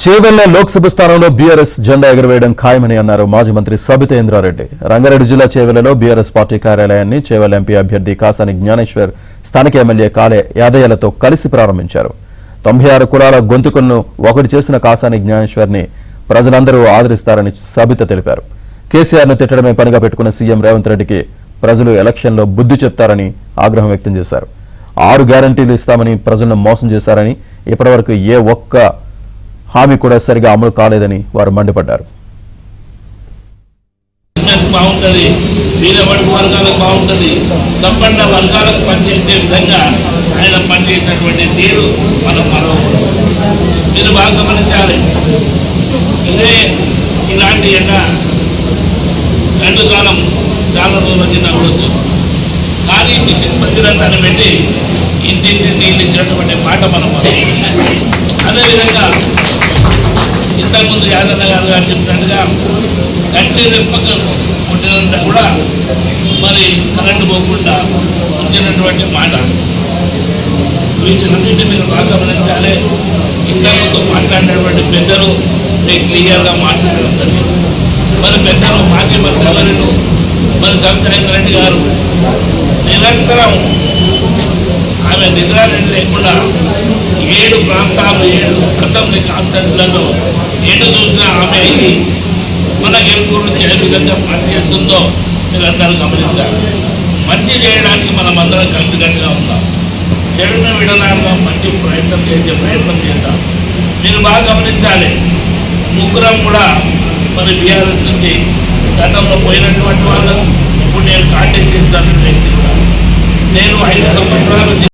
చేవెళ్ల లోక్సభ స్థానంలో బీఆర్ఎస్ జెండా ఎగురవేయడం ఖాయమని అన్నారు మాజీ మంత్రి సబితా ఇంద్రారెడ్డి. రంగారెడ్డి జిల్లా చేవెళ్లలో బీఆర్ఎస్ పార్టీ కార్యాలయాన్ని చేవెళ్ల ఎంపీ అభ్యర్థి కాసాని జ్ఞానేశ్వర్ స్థానిక ఎమ్మెల్యే కాలే యాదయ్యలతో కలిసి ప్రారంభించారు. 96 కులాల గొంతుకలను ఒకటి చేసిన కాసాని జ్ఞానేశ్వర్ ని ప్రజలందరూ ఆదరిస్తారని సబిత తెలిపారు. కేసీఆర్ ను తిట్టడమే పనిగా పెట్టుకున్న సీఎం రేవంత్ రెడ్డికి ప్రజలు ఎలక్షన్లో బుద్ధి చెప్తారని ఆగ్రహం వ్యక్తం చేశారు. 6 గ్యారంటీలు ఇస్తామని ప్రజలను మోసం చేశారని, ఇప్పటివరకు ఏ ఒక్క హామీ కూడా సరిగా అమలు కాలేదని వారు మండిపడ్డారు. బాగుంటుంది, వీరవర్గ వర్గాలకు బాగుంటుంది, సంపన్న వర్గాలకు పనిచేసే విధంగా ఆయన పనిచేసినటువంటి తీరు మనం మీరు బాగా గమనించాలి. ఇదే ఇలాంటి ఎండ రెండు కాలం చాలా రోజుల తిన్నప్పుడు కానీ మిషన్ మందిరంతాన్ని పెట్టి ఇంటింటి నీళ్ళు ఇచ్చినటువంటి మాట మనం అదేవిధంగా ఇంతకుముందు యాదన్న గారు చెప్పినట్టుగా కంటి రెప్పకు కొట్టినంత కూడా మరి కరెంటు పోకుండా ఉంచినటువంటి మాట వీటినన్నింటి మీరు బాగా గమనించాలి. ఇంతకుముందు మాట్లాడినటువంటి పెద్దలు క్లియర్గా మాట్లాడడం జరిగింది. మరి పెద్దలు మాజీ మంత్రి ఎవరు మరి సబితా రెడ్డి గారు నిరంతరం ఆమె నిద్రారెడ్డి లేకుండా 7 ప్రాంతాలు 7 అసెంబ్లీ కాన్స్టిట్యూన్సీలలో ఎటు చూసినా ఆమె ఇది మన గెలుపు గురించి ఏ విధంగా పనిచేస్తుందో మీరందరూ గమనించాలి. మంచి చేయడానికి మనం అందరం కలిసికట్టుగా ఉన్నాం. చెడును విడనాడుగా మంచి ప్రయత్నం చేద్దాం. మీరు బాగా గమనించాలి. ముగ్గురం కూడా మరి బీఆర్ఎస్ నుంచి గతంలో పోయినటువంటి వాళ్ళకు ఇప్పుడు నేను కాంటాక్ట్ చేస్తున్న వ్యక్తి కూడా నేను 5 సంవత్సరాలు